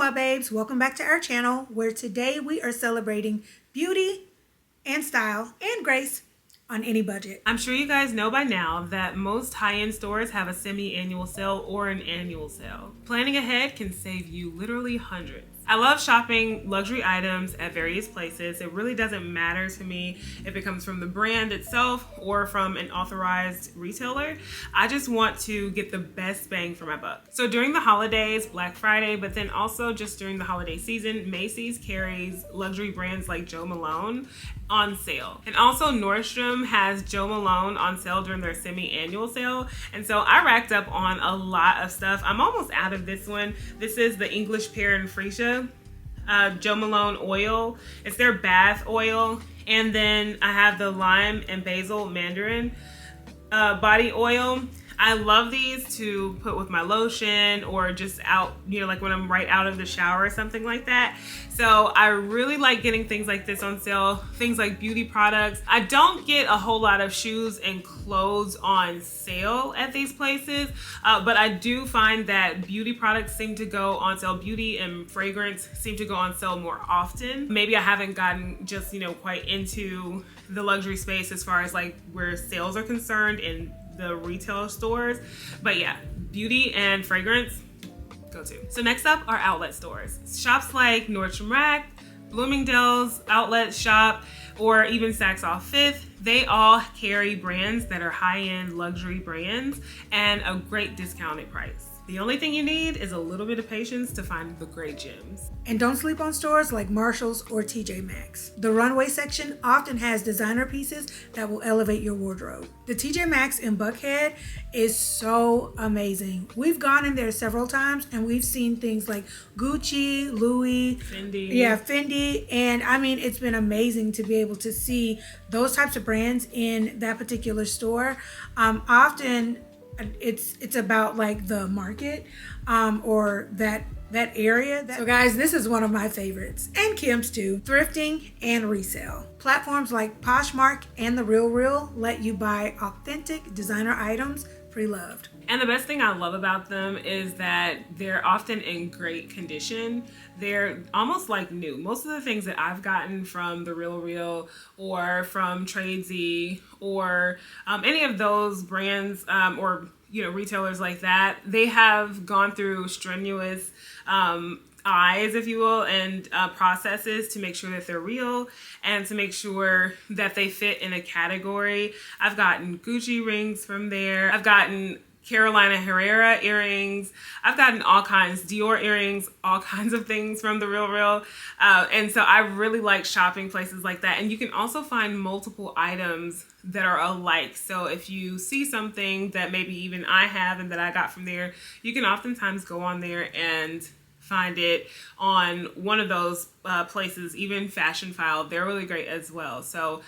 Noire Babes, welcome back to our channel where today we are celebrating beauty and style and grace on any budget. I'm sure you guys know by now that most high-end stores have a semi-annual sale or an annual sale. Planning ahead can save you literally hundreds. I love shopping luxury items at various places. It really doesn't matter to me if it comes from the brand itself or from an authorized retailer. I just want to get the best bang for my buck. So during the holidays, Black Friday, but then also just during the holiday season, Macy's carries luxury brands like Jo Malone on sale. And also Nordstrom has Jo Malone on sale during their semi-annual sale. And so I racked up on a lot of stuff. I'm almost out of this one. This is the English Pear and Freesia Jo Malone oil. It's their bath oil. And then I have the lime and basil mandarin body oil. I love these to put with my lotion or just out, like when I'm right out of the shower or something like that. So I really like getting things like this on sale, things like beauty products. I don't get a whole lot of shoes and clothes on sale at these places, but I do find that beauty products seem to go on sale. Beauty and fragrance seem to go on sale more often. Maybe I haven't gotten just, quite into the luxury space as far as like where sales are concerned in the retail stores, but yeah, beauty and fragrance go to. So next up are outlet stores. Shops like Nordstrom Rack, Bloomingdale's outlet shop, or even Saks Off Fifth, they all carry brands that are high-end luxury brands and a great discounted price. The only thing you need is a little bit of patience to find the great gems. And don't sleep on stores like Marshall's or TJ Maxx. The runway section often has designer pieces that will elevate your wardrobe. The TJ Maxx in Buckhead is so amazing. We've gone in there several times and we've seen things like Gucci, Louis, Fendi. And I mean, it's been amazing to be able to see those types of brands in that particular store. Often it's about like the market or that area. So guys, this is one of my favorites, and Kim's too. Thrifting and resale. Platforms like Poshmark and The Real let you buy authentic designer items pre-loved. And the best thing I love about them is that they're often in great condition. They're almost like new. Most of the things that I've gotten from The Real or from Tradesy or any of those brands or retailers like that, they have gone through strenuous eyes, if you will, and processes to make sure that they're real and to make sure that they fit in a category. I've gotten Gucci rings from there. I've gotten Carolina Herrera earrings. I've gotten all kinds, Dior earrings, all kinds of things from The Real. And so I really like shopping places like that. And you can also find multiple items that are alike. So if you see something that maybe even I have and that I got from there, you can oftentimes go on there and find it on one of those places, even Fashion File. They're really great as well. So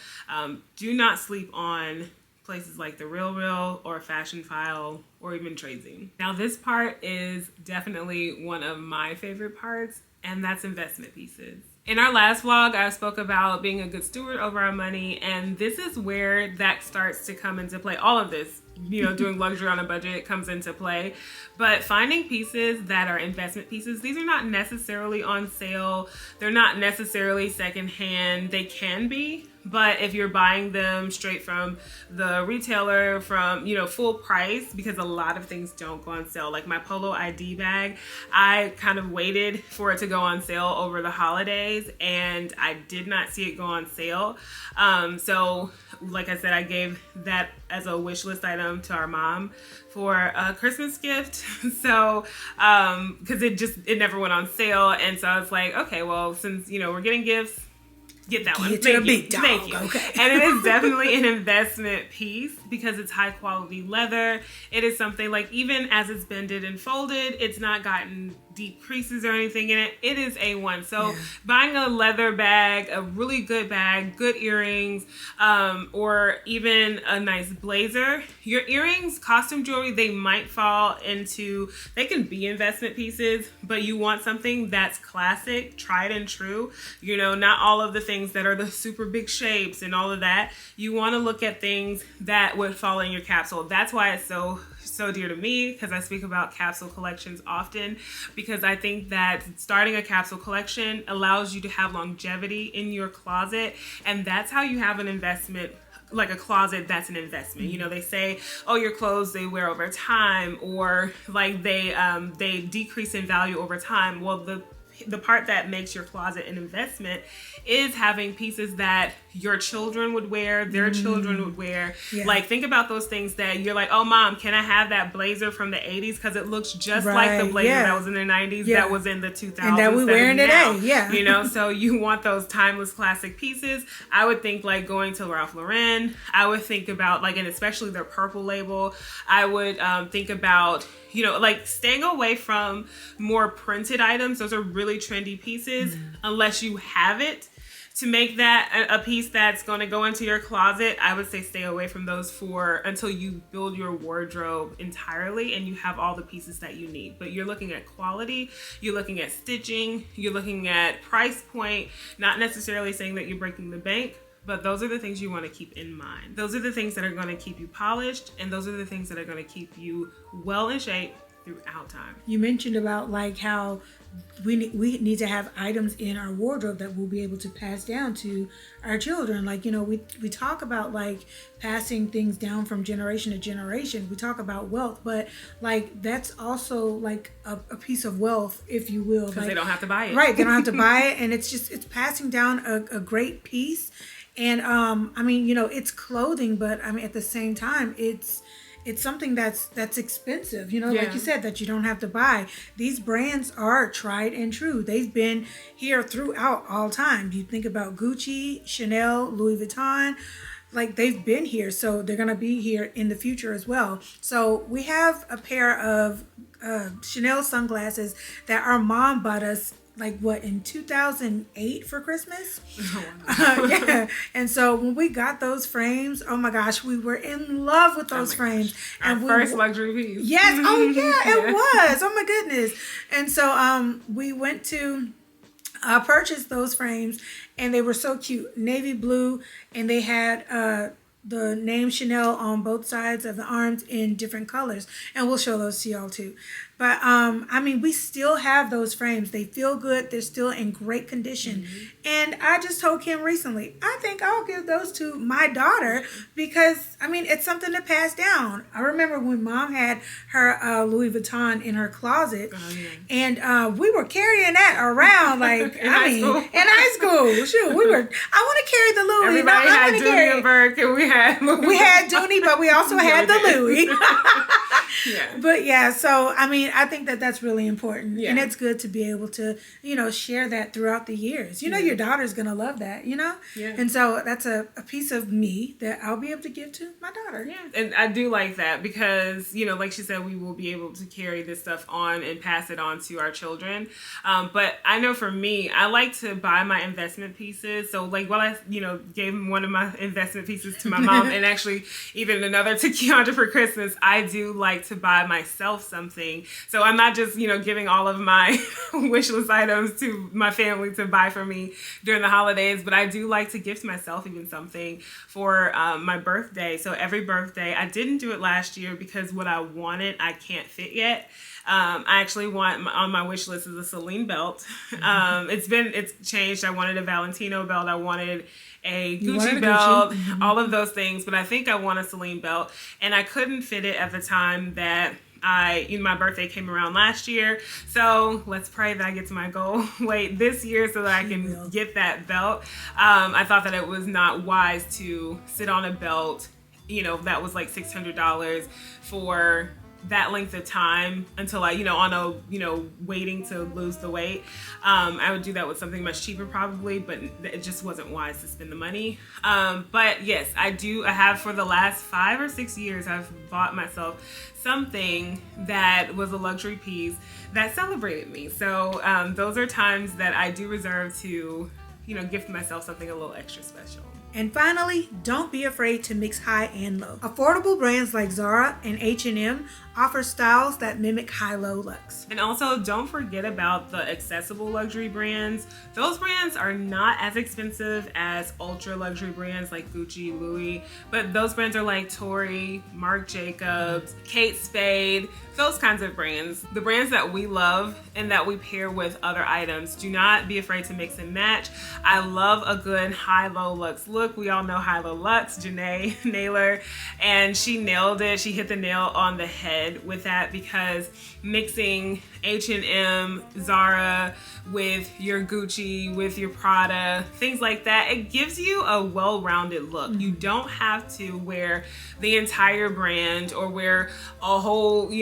do not sleep on places like The Real or Fashion File or even Tradesy. Now this part is definitely one of my favorite parts, and that's investment pieces. In our last vlog, I spoke about being a good steward over our money, and this is where that starts to come into play. All of this, doing luxury on a budget comes into play. But finding pieces that are investment pieces, these are not necessarily on sale. They're not necessarily secondhand. They can be, but if you're buying them straight from the retailer from, full price, because a lot of things don't go on sale. Like my Polo ID bag, I kind of waited for it to go on sale over the holidays and I did not see it go on sale. So like I said, I gave that as a wish list item to our mom for a Christmas gift. So, cause it never went on sale. And so I was like, okay, well, since, we're getting gifts, get that one. Thank you. Okay. And it is definitely an investment piece because it's high quality leather. It is something like, even as it's bended and folded, it's not gotten deep creases or anything in it. It is A1. So buying a leather bag, a really good bag, good earrings, or even a nice blazer. Your earrings, costume jewelry, they might fall into, they can be investment pieces, but you want something that's classic, tried and true. Not all of the things that are the super big shapes and all of that. You want to look at things that would fall in your capsule. That's why it's so so dear to me because I speak about capsule collections often, because I think that starting a capsule collection allows you to have longevity in your closet, and that's how you have an investment, like a closet that's an investment. You know, they say, oh, your clothes, they wear over time, or like they decrease in value over time. Well, the part that makes your closet an investment is having pieces that your children would wear, their children would wear. Yeah. Like, think about those things that you're like, oh, mom, can I have that blazer from the 80s? Because it looks just like the blazer that was in the 90s, that was in the 2000s. And that we're wearing today, You know, so you want those timeless classic pieces. I would think like going to Ralph Lauren. I would think about like, and especially their purple label. I would think about, you know, like staying away from more printed items. Those are really trendy pieces unless you have it. To make that a piece that's going to go into your closet, I would say stay away from those until you build your wardrobe entirely and you have all the pieces that you need. But you're looking at quality, you're looking at stitching, you're looking at price point, not necessarily saying that you're breaking the bank, but those are the things you want to keep in mind. Those are the things that are going to keep you polished, and those are the things that are going to keep you well in shape throughout time. You mentioned about like how we need to have items in our wardrobe that we'll be able to pass down to our children. Like, you know, we talk about like passing things down from generation to generation. We talk about wealth, but like that's also like a piece of wealth, if you will. Because like, they don't have to buy it. Right, they don't have to buy it, and it's passing down a great piece. And I mean, you know, it's clothing, but I mean at the same time it's something that's expensive, you know, like you said, that you don't have to buy. These brands are tried and true. They've been here throughout all time. You think about Gucci, Chanel, Louis Vuitton, like they've been here, so they're gonna be here in the future as well. So we have a pair of Chanel sunglasses that our mom bought us like what, in 2008 for Christmas? Yeah. And so when we got those frames, oh my gosh, we were in love with those frames. And our first luxury piece. Yes. Oh yeah, it was. Oh my goodness. And so we went to purchase those frames, and they were so cute, navy blue, and they had the name Chanel on both sides of the arms in different colors, and we'll show those to y'all too. But I mean, we still have those frames. They feel good. They're still in great condition. And I just told Kim recently, I think I'll give those to my daughter because, I mean, it's something to pass down. I remember when Mom had her Louis Vuitton in her closet, and we were carrying that around like, in high school. Shoot, I want to carry the Louis. Everybody had Dooney and Burke, and we had Louis. We had Dooney, but we also had the Louis. But yeah, so I mean, I think that that's really important, and it's good to be able to, you know, share that throughout the years. You know, your daughter's gonna love that, you know, and so that's a piece of me that I'll be able to give to my daughter. Yeah, and I do like that because, you know, like she said, we will be able to carry this stuff on and pass it on to our children. But I know for me, I like to buy my investment pieces. So like, while I, you know, gave one of my investment pieces to my mom, and actually even another to Keyondra for Christmas, I do like to buy myself something. So I'm not just, you know, giving all of my wish list items to my family to buy for me during the holidays, but I do like to gift myself even something for my birthday. So every birthday, I didn't do it last year because what I wanted, I can't fit yet. I actually want on my wish list is a Celine belt. It's changed. I wanted a Valentino belt. I wanted a Gucci belt, all of those things, but I think I want a Celine belt, and I couldn't fit it at the time that my birthday came around last year. So let's pray that I get to my goal weight this year so that I can get that belt. I thought that it was not wise to sit on a belt, you know, that was like $600 for that length of time until I, you know, on a, you know, waiting to lose the weight. I would do that with something much cheaper probably, but it just wasn't wise to spend the money. But yes, I have for the last 5 or 6 years, I've bought myself something that was a luxury piece that celebrated me. So those are times that I do reserve to, you know, gift myself something a little extra special. And finally, don't be afraid to mix high and low. Affordable brands like Zara and H&M offer styles that mimic high-low looks. And also, don't forget about the accessible luxury brands. Those brands are not as expensive as ultra luxury brands like Gucci, Louis, but those brands are like Tory, Marc Jacobs, Kate Spade, those kinds of brands. The brands that we love and that we pair with other items. Do not be afraid to mix and match. I love a good high-low luxe look. We all know high-low luxe, Janae Naylor, and she nailed it. She hit the nail on the head with that, because mixing H&M, Zara with your Gucci, with your Prada, things like that, it gives you a well-rounded look. You don't have to wear the entire brand or wear a whole,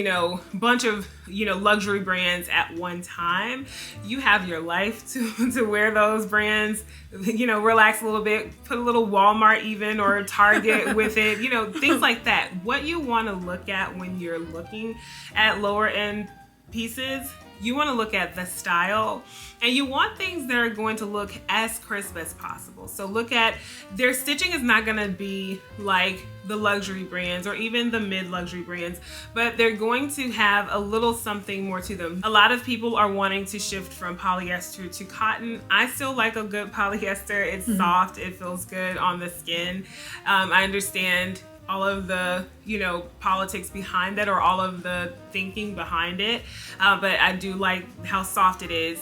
bunch of, luxury brands at one time. You have your life to wear those brands, relax a little bit, put a little Walmart even or Target with it, things like that. What you want to look at when you're looking at lower end pieces, you want to look at the style, and you want things that are going to look as crisp as possible. So look at their stitching is not going to be like the luxury brands or even the mid-luxury brands, but they're going to have a little something more to them. A lot of people are wanting to shift from polyester to cotton. I still like a good polyester. It's soft, it feels good on the skin. I understand all of the politics behind it, or all of the thinking behind it, but I do like how soft it is.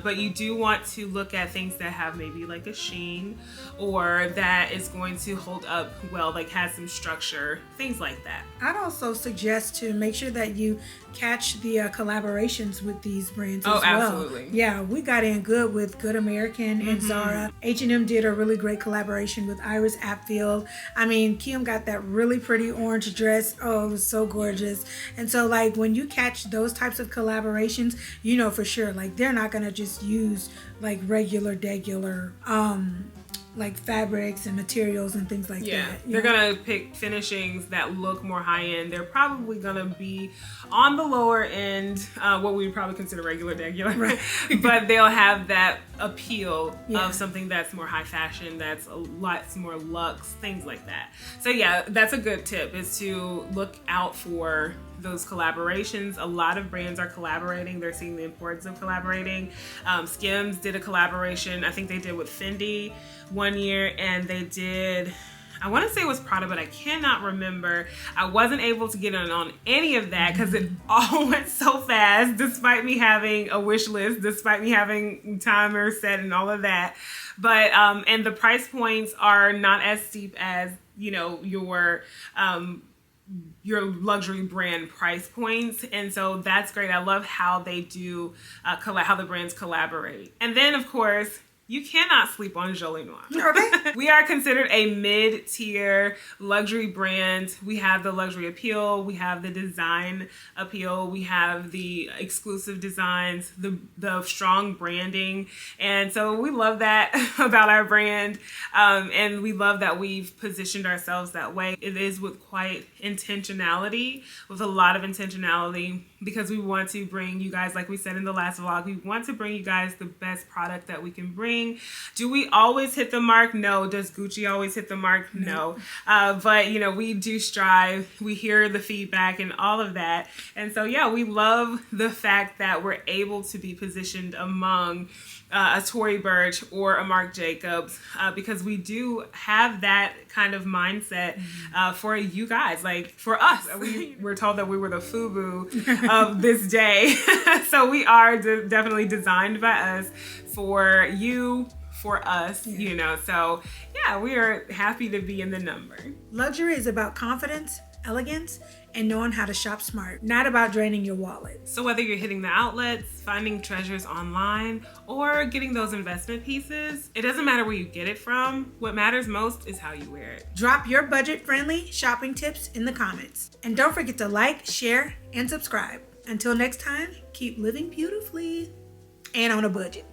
But you do want to look at things that have maybe like a sheen, or that is going to hold up well, like has some structure, things like that. I'd also suggest to make sure that you catch the collaborations with these brands as well. Absolutely. Yeah, we got in good with Good American and Zara. H&M did a really great collaboration with Iris Apfel. I mean, Kim got that really pretty orange dress. Oh, it was so gorgeous. And so like when you catch those types of collaborations, for sure, like they're not gonna just use like regular like fabrics and materials and things like that. They're gonna pick finishings that look more high end. They're probably gonna be on the lower end, what we would probably consider regular, right. But they'll have that appeal of something that's more high fashion, that's a lot more luxe, things like that. So yeah, that's a good tip, is to look out for those collaborations. A lot of brands are collaborating. They're seeing the importance of collaborating. Skims did a collaboration, I think they did with Fendi one year, and they did, I want to say it was Prada, but I cannot remember. I wasn't able to get on any of that because it all went so fast, despite me having a wish list, despite me having timer set and all of that. But and the price points are not as steep as your luxury brand price points, and so that's great. I love how they do how the brands collaborate. And then of course, you cannot sleep on JolieNoire. Okay. We are considered a mid-tier luxury brand. We have the luxury appeal, we have the design appeal, we have the exclusive designs, the strong branding, and so we love that about our brand, and we love that we've positioned ourselves that way. It is with quite intentionality, with a lot of intentionality, because we want to bring you guys, like we said in the last vlog, we want to bring you guys the best product that we can bring. Do we always hit the mark? No. Does Gucci always hit the mark? No. But we do strive. We hear the feedback and all of that. And so yeah, we love the fact that we're able to be positioned among a Tory Burch or a Marc Jacobs, because we do have that kind of mindset for you guys, like for us. We're told that we were the FUBU of this day. So we are definitely designed by us, for you, for us, So yeah, we are happy to be in the number. Luxury is about confidence, elegance, and knowing how to shop smart, not about draining your wallet. So whether you're hitting the outlets, finding treasures online, or getting those investment pieces, it doesn't matter where you get it from. What matters most is how you wear it. Drop your budget-friendly shopping tips in the comments. And don't forget to like, share, and subscribe. Until next time, keep living beautifully and on a budget.